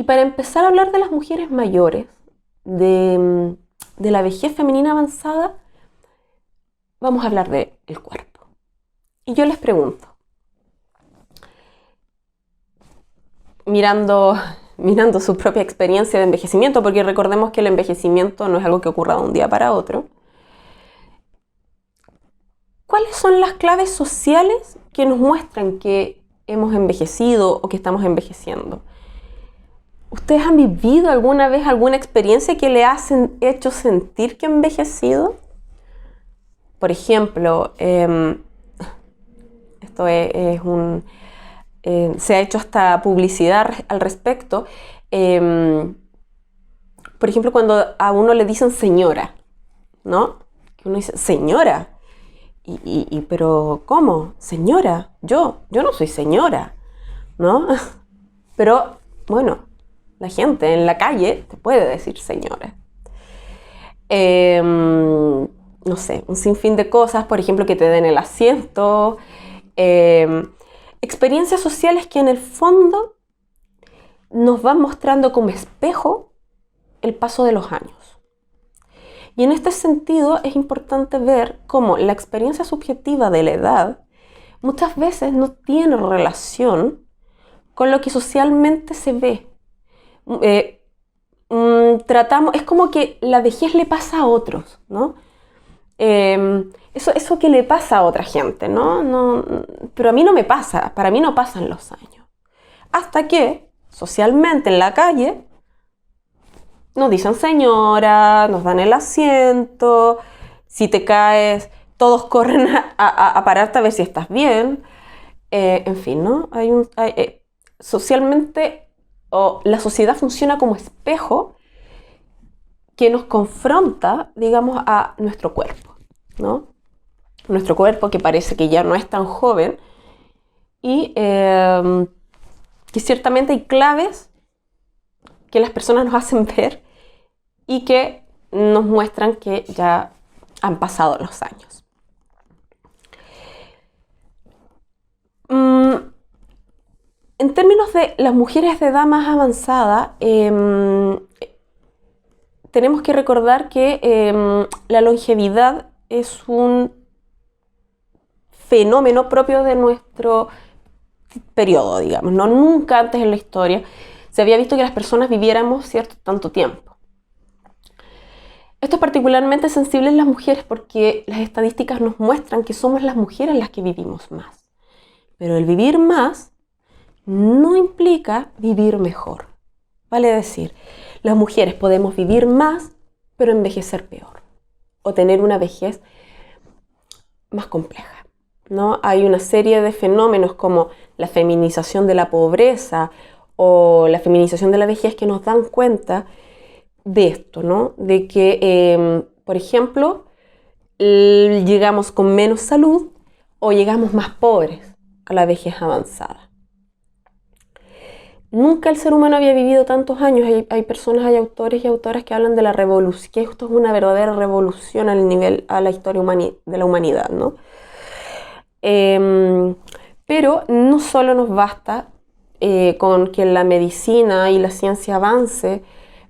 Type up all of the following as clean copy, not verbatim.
Y para empezar a hablar de las mujeres mayores, de la vejez femenina avanzada, vamos a hablar del cuerpo. Y yo les pregunto, mirando su propia experiencia de envejecimiento, porque recordemos que el envejecimiento no es algo que ocurra de un día para otro, ¿cuáles son las claves sociales que nos muestran que hemos envejecido o que estamos envejeciendo? ¿Ustedes han vivido alguna vez alguna experiencia que le ha hecho sentir que han envejecido? Por ejemplo, esto se ha hecho hasta publicidad al respecto. Por ejemplo, cuando a uno le dicen señora, ¿no? Que uno dice, señora. Pero ¿cómo? Señora, yo no soy señora, ¿no? Pero, bueno, la gente en la calle te puede decir señora. No sé, un sinfín de cosas, por ejemplo, que te den el asiento. Experiencias sociales que en el fondo nos van mostrando como espejo el paso de los años. Y en este sentido es importante ver cómo la experiencia subjetiva de la edad muchas veces no tiene relación con lo que socialmente se ve. Es como que la vejez le pasa a otros, ¿no? Eso que le pasa a otra gente, ¿no? Pero a mí no me pasa, para mí no pasan los años. Hasta que, socialmente en la calle, nos dicen señora, nos dan el asiento, si te caes, todos corren a pararte a ver si estás bien. En fin, ¿no? Socialmente, la sociedad funciona como espejo que nos confronta, digamos, a nuestro cuerpo, ¿no? Nuestro cuerpo que parece que ya no es tan joven y que ciertamente hay claves que las personas nos hacen ver y que nos muestran que ya han pasado los años. En términos de las mujeres de edad más avanzada, tenemos que recordar que la longevidad es un fenómeno propio de nuestro periodo, digamos, ¿no? Nunca antes en la historia se había visto que las personas viviéramos tanto tiempo. Esto es particularmente sensible en las mujeres porque las estadísticas nos muestran que somos las mujeres las que vivimos más. Pero el vivir más no implica vivir mejor. Vale decir, las mujeres podemos vivir más, pero envejecer peor. O tener una vejez más compleja, ¿no? Hay una serie de fenómenos como la feminización de la pobreza o la feminización de la vejez que nos dan cuenta de esto, ¿no? De que, por ejemplo, llegamos con menos salud o llegamos más pobres a la vejez avanzada. Nunca el ser humano había vivido tantos años. Hay personas, hay autores y autoras que hablan de la revolución, que esto es una verdadera revolución a la historia de la humanidad, ¿no? Pero no solo nos basta con que la medicina y la ciencia avance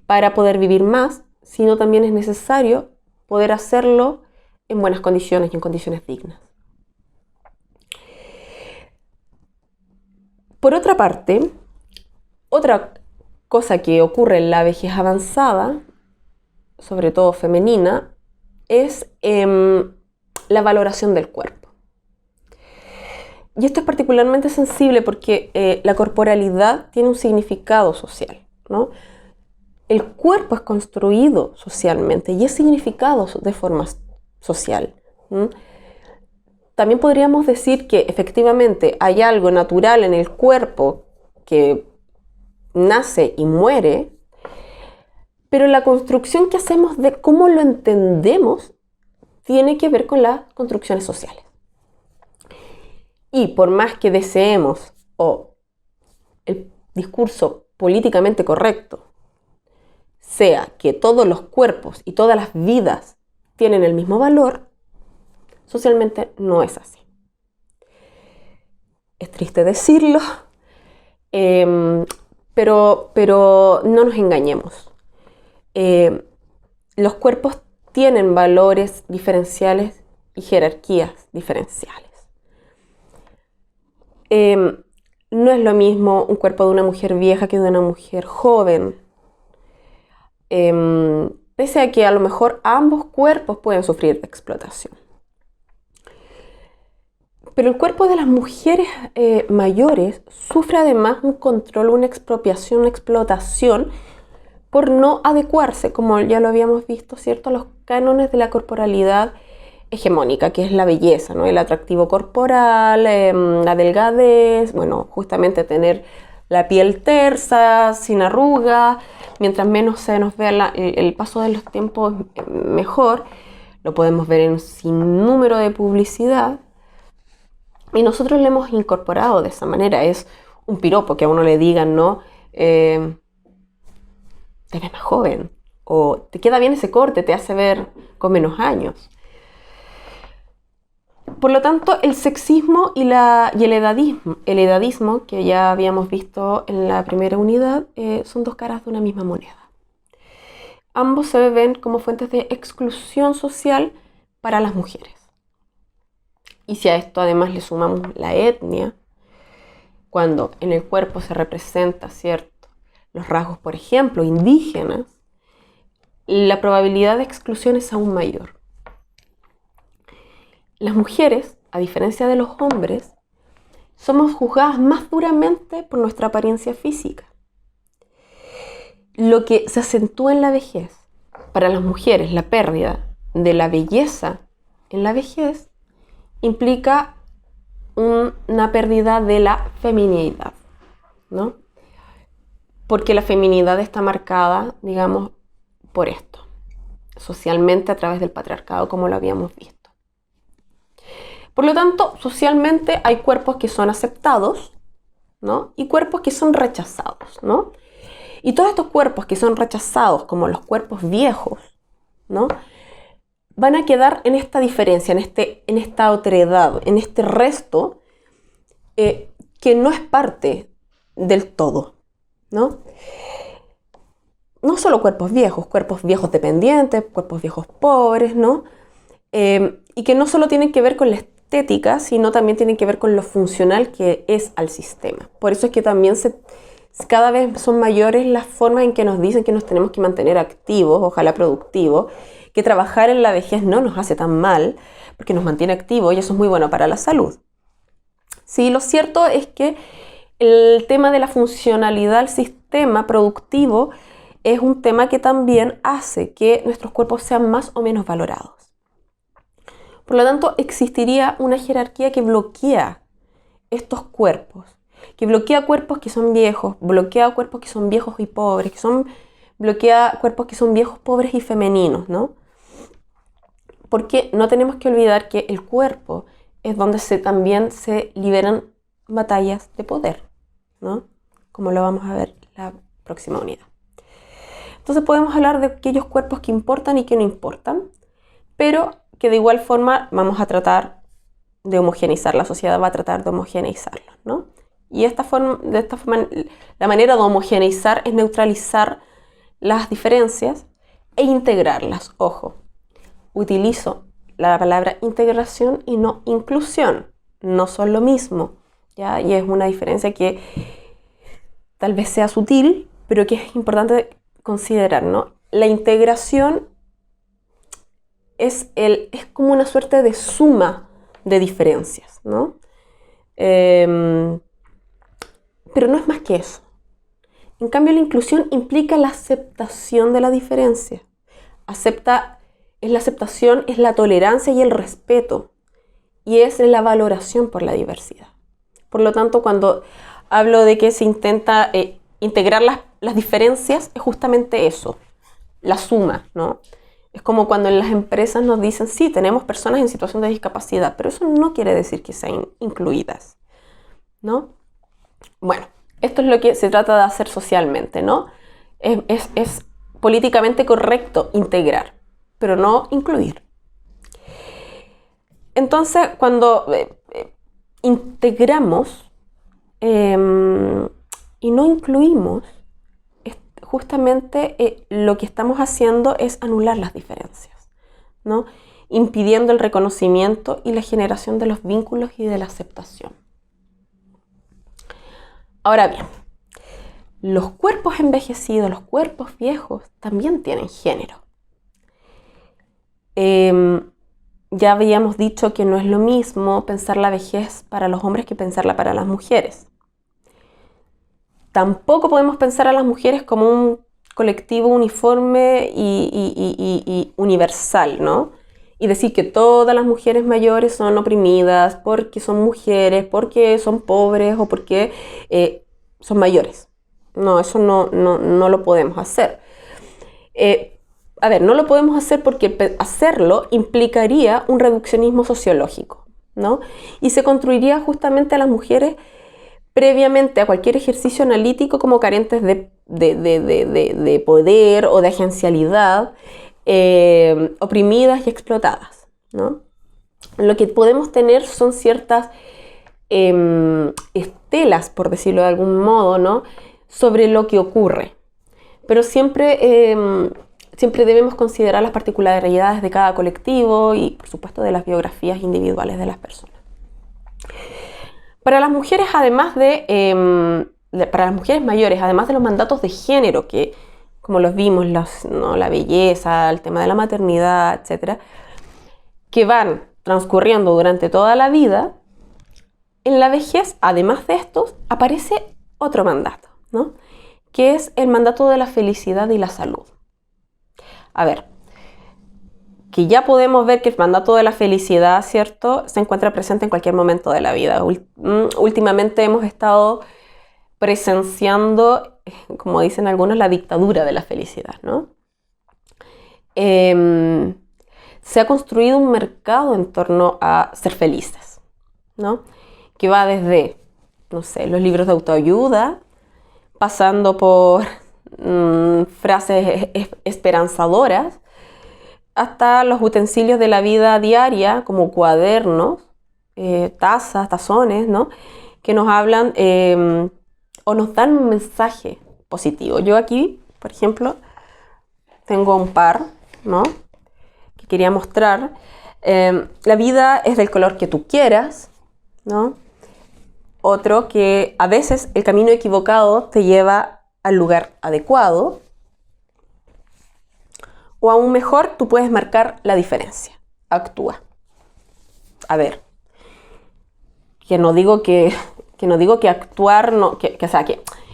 para poder vivir más, sino también es necesario poder hacerlo en buenas condiciones y en condiciones dignas. Por otra parte, otra cosa que ocurre en la vejez avanzada, sobre todo femenina, es la valoración del cuerpo. Y esto es particularmente sensible porque la corporalidad tiene un significado social, ¿no? El cuerpo es construido socialmente y es significado de forma social. También podríamos decir que efectivamente hay algo natural en el cuerpo que nace y muere, pero la construcción que hacemos de cómo lo entendemos tiene que ver con las construcciones sociales. Y por más que deseemos o el discurso políticamente correcto sea que todos los cuerpos y todas las vidas tienen el mismo valor, socialmente no es así. Es triste decirlo, pero no nos engañemos. Los cuerpos tienen valores diferenciales y jerarquías diferenciales. No es lo mismo un cuerpo de una mujer vieja que de una mujer joven. Pese a que a lo mejor ambos cuerpos pueden sufrir de explotación. Pero el cuerpo de las mujeres mayores sufre además un control, una expropiación, una explotación por no adecuarse, como ya lo habíamos visto, ¿cierto?, a los cánones de la corporalidad hegemónica, que es la belleza, ¿no?, el atractivo corporal, la delgadez, bueno, justamente tener la piel tersa, sin arrugas, mientras menos se nos vea el paso de los tiempos mejor. Lo podemos ver en un sinnúmero de publicidad. Y nosotros le hemos incorporado de esa manera. Es un piropo que a uno le digan, ¿no? Te ves más joven. O te queda bien ese corte, te hace ver con menos años. Por lo tanto, el sexismo y el edadismo, que ya habíamos visto en la primera unidad, son dos caras de una misma moneda. Ambos se ven como fuentes de exclusión social para las mujeres. Y si a esto además le sumamos la etnia, cuando en el cuerpo se representa, ¿cierto?, los rasgos, por ejemplo, indígenas, la probabilidad de exclusión es aún mayor. Las mujeres, a diferencia de los hombres, somos juzgadas más duramente por nuestra apariencia física. Lo que se acentúa en la vejez, para las mujeres, la pérdida de la belleza en la vejez, implica una pérdida de la feminidad, ¿no? Porque la feminidad está marcada, digamos, por esto, socialmente a través del patriarcado, como lo habíamos visto. Por lo tanto, socialmente hay cuerpos que son aceptados, ¿no?, y cuerpos que son rechazados, ¿no? Y todos estos cuerpos que son rechazados, como los cuerpos viejos, ¿no?, van a quedar en esta diferencia, en esta otredad, en este resto que no es parte del todo, ¿no? No solo cuerpos viejos dependientes, cuerpos viejos pobres, ¿no? Y que no solo tienen que ver con la estética, sino también tienen que ver con lo funcional que es al sistema. Por eso es que también cada vez son mayores las formas en que nos dicen que nos tenemos que mantener activos, ojalá productivos, que trabajar en la vejez no nos hace tan mal, porque nos mantiene activos y eso es muy bueno para la salud. Sí, lo cierto es que el tema de la funcionalidad del sistema productivo es un tema que también hace que nuestros cuerpos sean más o menos valorados. Por lo tanto, existiría una jerarquía que bloquea estos cuerpos, que bloquea cuerpos que son viejos, bloquea cuerpos que son viejos y pobres, bloquea cuerpos que son viejos, pobres y femeninos, ¿no? Porque no tenemos que olvidar que el cuerpo es donde también se liberan batallas de poder, ¿no?, como lo vamos a ver en la próxima unidad. Entonces podemos hablar de aquellos cuerpos que importan y que no importan, pero que de igual forma vamos a tratar de homogeneizar, la sociedad va a tratar de homogeneizarlos, ¿no? Y de esta forma, la manera de homogeneizar es neutralizar las diferencias e integrarlas. Ojo, utilizo la palabra integración y no inclusión, no son lo mismo, ¿ya? Y es una diferencia que tal vez sea sutil, pero que es importante considerar, ¿no? La integración es como una suerte de suma de diferencias, ¿no? Pero no es más que eso. En cambio, la inclusión implica la aceptación de la diferencia. La aceptación, es la tolerancia y el respeto, y es la valoración por la diversidad. Por lo tanto, cuando hablo de que se intenta integrar las diferencias, es justamente eso, la suma, ¿no? Es como cuando en las empresas nos dicen, sí, tenemos personas en situación de discapacidad, pero eso no quiere decir que sean incluidas, ¿no? Bueno, esto es lo que se trata de hacer socialmente, ¿no? Es políticamente correcto integrar, pero no incluir. Entonces, cuando integramos, y no incluimos, justamente lo que estamos haciendo es anular las diferencias, ¿no? Impidiendo el reconocimiento y la generación de los vínculos y de la aceptación. Ahora bien, los cuerpos envejecidos, los cuerpos viejos, también tienen género. Ya habíamos dicho que no es lo mismo pensar la vejez para los hombres que pensarla para las mujeres. Tampoco podemos pensar a las mujeres como un colectivo uniforme y universal, ¿no? Y decir que todas las mujeres mayores son oprimidas porque son mujeres, porque son pobres o porque son mayores. No, eso no lo podemos hacer. No lo podemos hacer porque hacerlo implicaría un reduccionismo sociológico, ¿no? Y se construiría justamente a las mujeres previamente a cualquier ejercicio analítico como carentes de poder o de agencialidad, oprimidas y explotadas, ¿no? Lo que podemos tener son ciertas estelas, por decirlo de algún modo, ¿no? Sobre lo que ocurre. Pero siempre debemos considerar las particularidades de cada colectivo y, por supuesto, de las biografías individuales de las personas. Para las mujeres, para las mujeres mayores, además de los mandatos de género, que como los vimos, la belleza, el tema de la maternidad, etcétera, que van transcurriendo durante toda la vida, en la vejez, además de estos, aparece otro mandato, ¿no? Que es el mandato de la felicidad y la salud. A ver, que ya podemos ver que el mandato de la felicidad, ¿cierto?, se encuentra presente en cualquier momento de la vida. Últimamente hemos estado presenciando, como dicen algunos, la dictadura de la felicidad, ¿no? Se ha construido un mercado en torno a ser felices, ¿no? Que va desde, no sé, los libros de autoayuda, pasando por frases esperanzadoras, hasta los utensilios de la vida diaria, como cuadernos, tazas, tazones, ¿no? Que nos hablan o nos dan un mensaje positivo. Yo aquí, por ejemplo, tengo un par, ¿no?, que quería mostrar. La vida es del color que tú quieras, ¿no? Otro que a veces el camino equivocado te lleva al lugar adecuado. O aún mejor, tú puedes marcar la diferencia. Actúa. A ver, que no digo que actuar,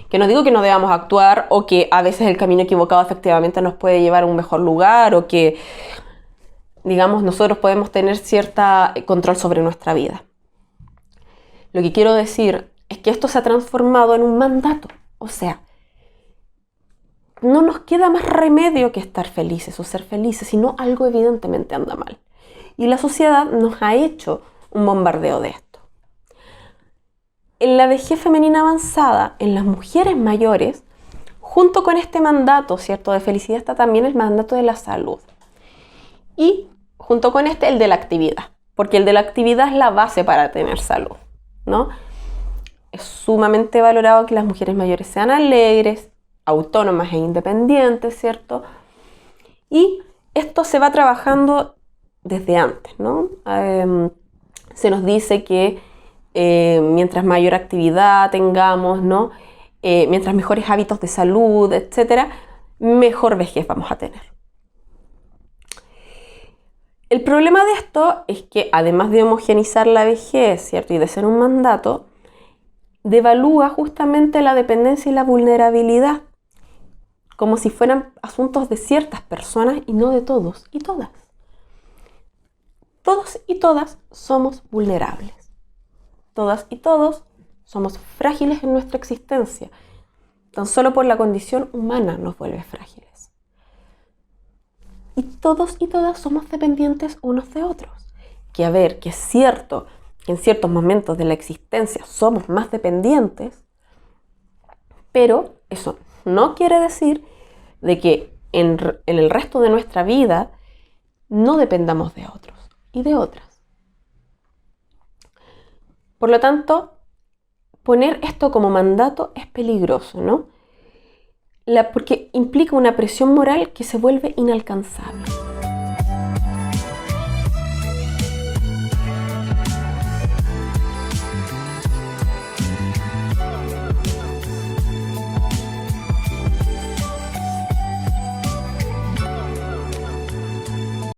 que no digo que no debamos actuar, o que a veces el camino equivocado efectivamente nos puede llevar a un mejor lugar, o que, digamos, nosotros podemos tener cierto control sobre nuestra vida. Lo que quiero decir es que esto se ha transformado en un mandato. O sea, no nos queda más remedio que estar felices o ser felices, sino algo evidentemente anda mal. Y la sociedad nos ha hecho un bombardeo de esto. En la vejez femenina avanzada, en las mujeres mayores, junto con este mandato, ¿cierto?, de felicidad, está también el mandato de la salud. Y junto con este, el de la actividad, porque el de la actividad es la base para tener salud, ¿no? Es sumamente valorado que las mujeres mayores sean alegres, autónomas e independientes, ¿cierto? Y esto se va trabajando desde antes, ¿no? Se nos dice que mientras mayor actividad tengamos, ¿no?, mientras mejores hábitos de salud, etcétera, mejor vejez vamos a tener. El problema de esto es que, además de homogeneizar la vejez, ¿cierto?, y de ser un mandato, devalúa justamente la dependencia y la vulnerabilidad, como si fueran asuntos de ciertas personas y no de todos y todas. Todos y todas somos vulnerables. Todas y todos somos frágiles en nuestra existencia. Tan solo por la condición humana nos vuelve frágiles. Y todos y todas somos dependientes unos de otros. Que es cierto que en ciertos momentos de la existencia somos más dependientes, pero eso no quiere decir de que en el resto de nuestra vida no dependamos de otros y de otras. Por lo tanto, poner esto como mandato es peligroso, ¿no? Porque implica una presión moral que se vuelve inalcanzable.